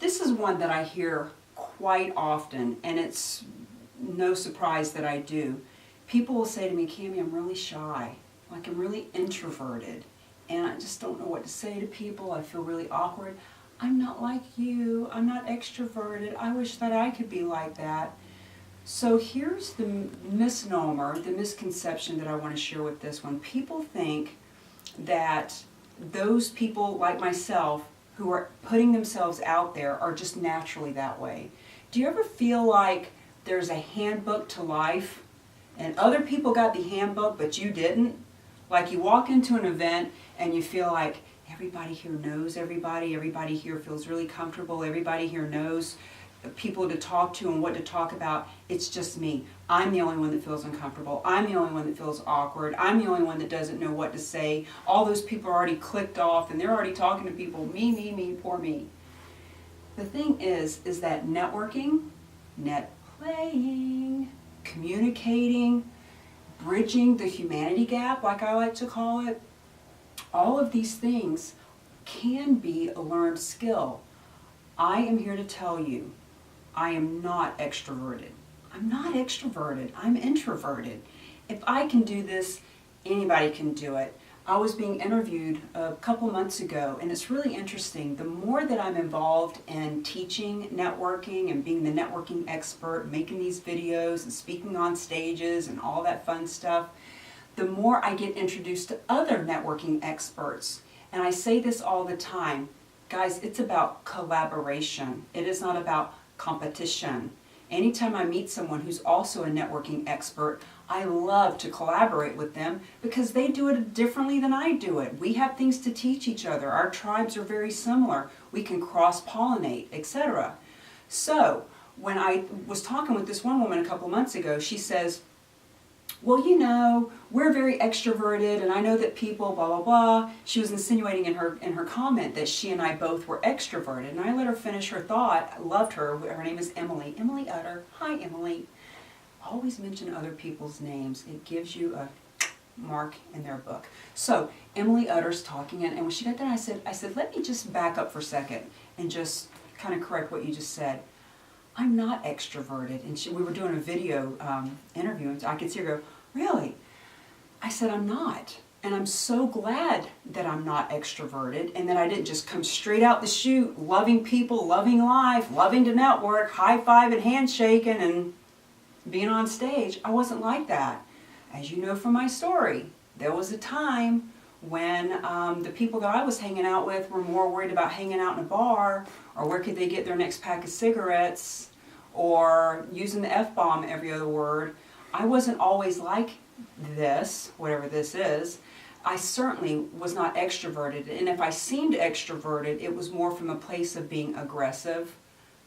This is one that I hear quite often, and it's no surprise that I do. People will say to me, Cami, I'm really shy, like I'm really introverted, and I just don't know what to say to people. I feel really awkward. I'm not like you. I'm not extroverted. I wish that I could be like that. So here's the misnomer, the misconception that I want to share with this one. People think that those people like myself who are putting themselves out there are just naturally that way. Do you ever feel like there's a handbook to life and other people got the handbook but you didn't? Like you walk into an event and you feel like everybody here knows everybody here feels really comfortable, everybody here knows people to talk to and what to talk about. It's just me. I'm the only one that feels uncomfortable. I'm the only one that feels awkward. I'm the only one that doesn't know what to say. All those people are already clicked off and they're already talking to people. Me, poor me. The thing is that networking, NetPLAYing, communicating, bridging the humanity gap, like I like to call it, all of these things can be a learned skill. I am here to tell you, I am not extroverted. I'm not extroverted. I'm introverted. If I can do this, anybody can do it. I was being interviewed a couple months ago, and it's really interesting. The more that I'm involved in teaching networking and being the networking expert, making these videos and speaking on stages and all that fun stuff, the more I get introduced to other networking experts. And I say this all the time, guys, it's about collaboration. It is not about competition. Anytime I meet someone who's also a networking expert, I love to collaborate with them because they do it differently than I do it. We have things to teach each other. Our tribes are very similar. We can cross-pollinate, etc. So when I was talking with this one woman a couple months ago, she says, well, you know, we're very extroverted and I know that people blah, blah, blah. She was insinuating in her comment that she and I both were extroverted, and I let her finish her thought. I loved her. Her name is Emily. Emily Utter. Hi, Emily. Always mention other people's names. It gives you a mark in their book. So Emily Utter's talking, and when she got done, I said, let me just back up for a second and just kind of correct what you just said. I'm not extroverted. And we were doing a video interview, and I could see her go, really? I said, I'm not. And I'm so glad that I'm not extroverted and that I didn't just come straight out the chute, loving people, loving life, loving to network, high-five and handshaking and being on stage. I wasn't like that. As you know from my story, there was a time when the people that I was hanging out with were more worried about hanging out in a bar or where could they get their next pack of cigarettes or using the F-bomb every other word. I wasn't always like this, whatever this is. I certainly was not extroverted, and if I seemed extroverted, it was more from a place of being aggressive,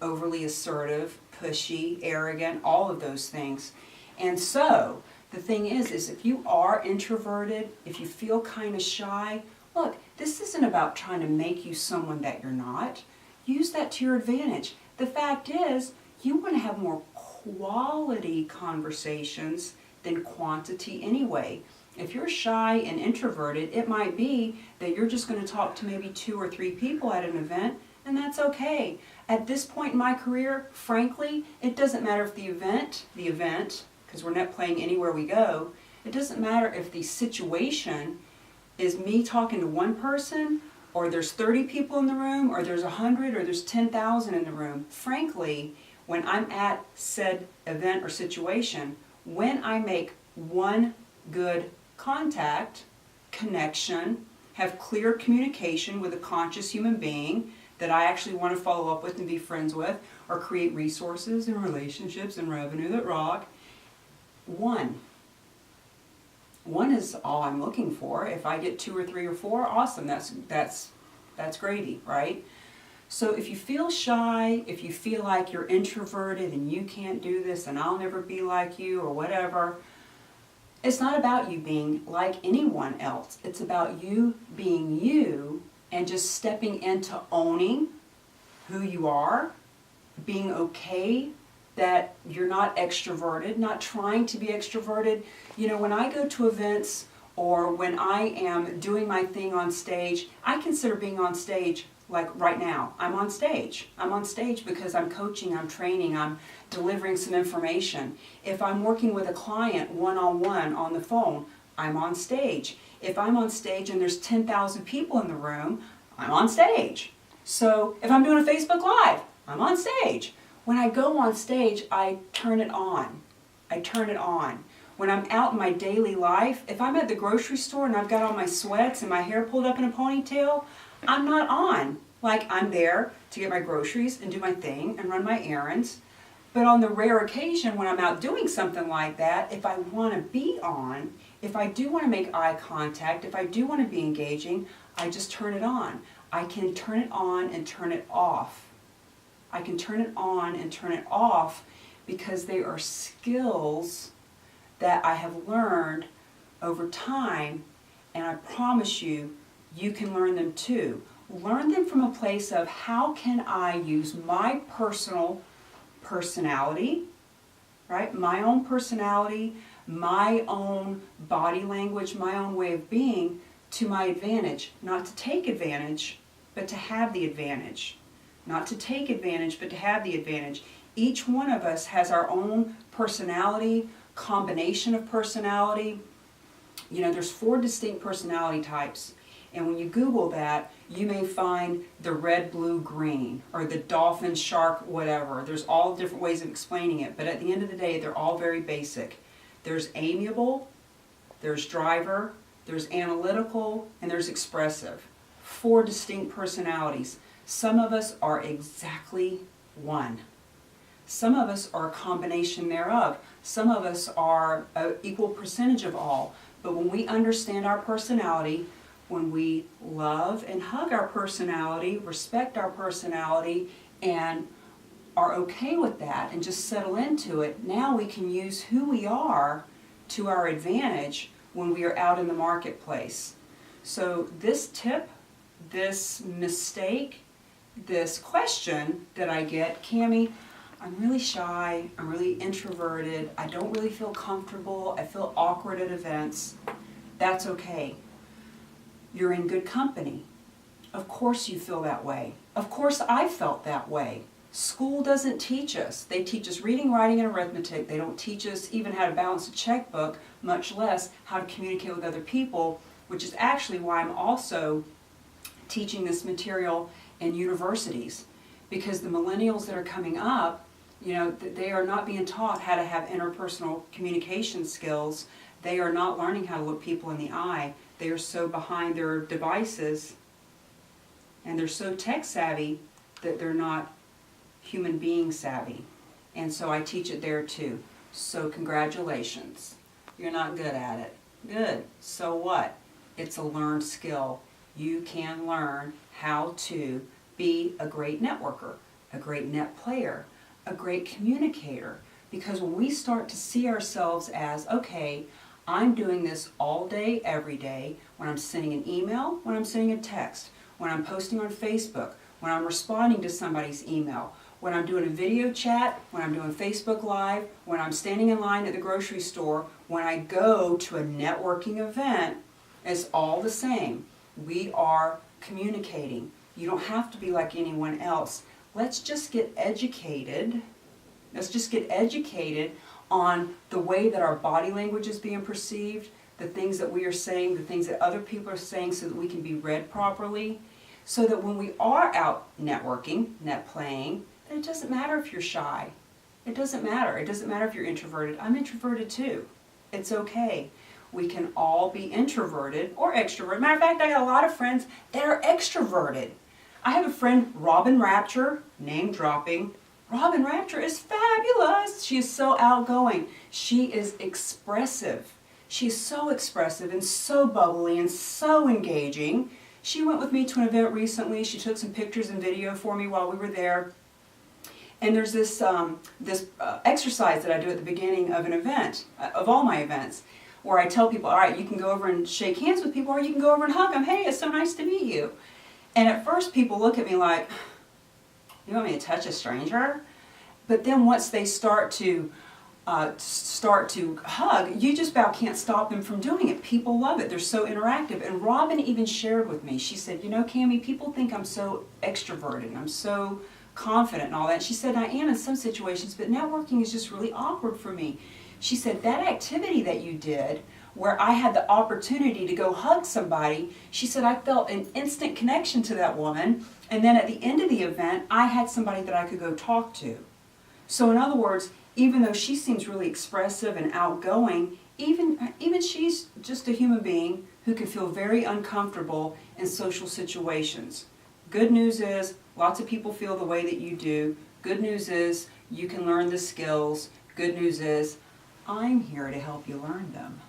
overly assertive, pushy, arrogant, all of those things. And so the thing is if you are introverted, if you feel kind of shy, look, this isn't about trying to make you someone that you're not. Use that to your advantage. The fact is, you want to have more quality conversations than quantity anyway. If you're shy and introverted, it might be that you're just going to talk to maybe 2 or 3 people at an event, and that's okay. At this point in my career, frankly, it doesn't matter if the event, because we're NetPLAYing anywhere we go, it doesn't matter if the situation is me talking to one person, or there's 30 people in the room, or there's 100, or there's 10,000 in the room. Frankly, when I'm at said event or situation, when I make one good contact, connection, have clear communication with a conscious human being that I actually want to follow up with and be friends with, or create resources and relationships and revenue that rock, one is all I'm looking for. If I get 2 or 3 or 4, awesome, that's gravy, right? So if you feel shy, if you feel like you're introverted and you can't do this and I'll never be like you or whatever, it's not about you being like anyone else. It's about you being you and just stepping into owning who you are, being okay that you're not extroverted, not trying to be extroverted. You know, when I go to events or when I am doing my thing on stage. I consider being on stage like right now. I'm on stage. I'm on stage because I'm coaching, I'm training, I'm delivering some information. If I'm working with a client one-on-one on the phone, I'm on stage. If I'm on stage and there's 10,000 people in the room, I'm on stage. So if I'm doing a Facebook Live, I'm on stage. When I go on stage, I turn it on. I turn it on. When I'm out in my daily life, if I'm at the grocery store and I've got all my sweats and my hair pulled up in a ponytail, I'm not on. Like, I'm there to get my groceries and do my thing and run my errands. But on the rare occasion when I'm out doing something like that, if I want to be on, if I do want to make eye contact, if I do want to be engaging, I just turn it on. I can turn it on and turn it off. I can turn it on and turn it off because they are skills that I have learned over time, and I promise you, you can learn them too. Learn them from a place of how can I use my personality, right? My own personality, my own body language, my own way of being to my advantage. Not to take advantage, but to have the advantage. Not to take advantage, but to have the advantage. Each one of us has our own personality, combination of personality. You know, there's 4 distinct personality types. And when you Google that, you may find the red, blue, green, or the dolphin, shark, whatever. There's all different ways of explaining it, but at the end of the day, they're all very basic. There's amiable, there's driver, there's analytical, and there's expressive. 4 distinct personalities. Some of us are exactly one. Some of us are a combination thereof. Some of us are an equal percentage of all. But when we understand our personality, when we love and hug our personality, respect our personality, and are okay with that and just settle into it, now we can use who we are to our advantage when we are out in the marketplace. So this tip, this mistake, this question that I get, Cami, I'm really shy, I'm really introverted, I don't really feel comfortable, I feel awkward at events. That's okay. You're in good company. Of course you feel that way. Of course I felt that way. School doesn't teach us. They teach us reading, writing, and arithmetic. They don't teach us even how to balance a checkbook, much less how to communicate with other people, which is actually why I'm also teaching this material in universities. Because the millennials that are coming up, you know, they are not being taught how to have interpersonal communication skills. They are not learning how to look people in the eye. They are so behind their devices and they're so tech savvy that they're not human being savvy. And so I teach it there too. So congratulations. You're not good at it. Good. So what? It's a learned skill. You can learn how to be a great networker, a great net player, a great communicator. Because when we start to see ourselves as, okay, I'm doing this all day, every day, when I'm sending an email, when I'm sending a text, when I'm posting on Facebook, when I'm responding to somebody's email, when I'm doing a video chat, when I'm doing Facebook Live, when I'm standing in line at the grocery store, when I go to a networking event, it's all the same. We are communicating. You don't have to be like anyone else. Let's just get educated. Let's just get educated on the way that our body language is being perceived, the things that we are saying, the things that other people are saying, so that we can be read properly, so that when we are out networking, net playing, then it doesn't matter if you're shy. It doesn't matter. It doesn't matter if you're introverted. I'm introverted too. It's okay. We can all be introverted or extroverted. Matter of fact, I got a lot of friends that are extroverted. I have a friend, Robin Rapture, name dropping. Robin Rapture is fabulous. She is so outgoing. She is expressive. She is so expressive and so bubbly and so engaging. She went with me to an event recently. She took some pictures and video for me while we were there. And there's this exercise that I do at the beginning of an event, of all my events, where I tell people, all right, you can go over and shake hands with people, or you can go over and hug them. Hey, it's so nice to meet you. And at first people look at me like, you want me to touch a stranger? But then once they start to start to hug, you just about can't stop them from doing it. People love it. They're so interactive. And Robin even shared with me, she said, you know, Cami, people think I'm so extroverted, I'm so confident and all that. She said, I am in some situations, but networking is just really awkward for me. She said, that activity that you did, where I had the opportunity to go hug somebody, she said, I felt an instant connection to that woman, and then at the end of the event, I had somebody that I could go talk to. So in other words, even though she seems really expressive and outgoing, even she's just a human being who can feel very uncomfortable in social situations. Good news is, lots of people feel the way that you do. Good news is, you can learn the skills. Good news is, I'm here to help you learn them.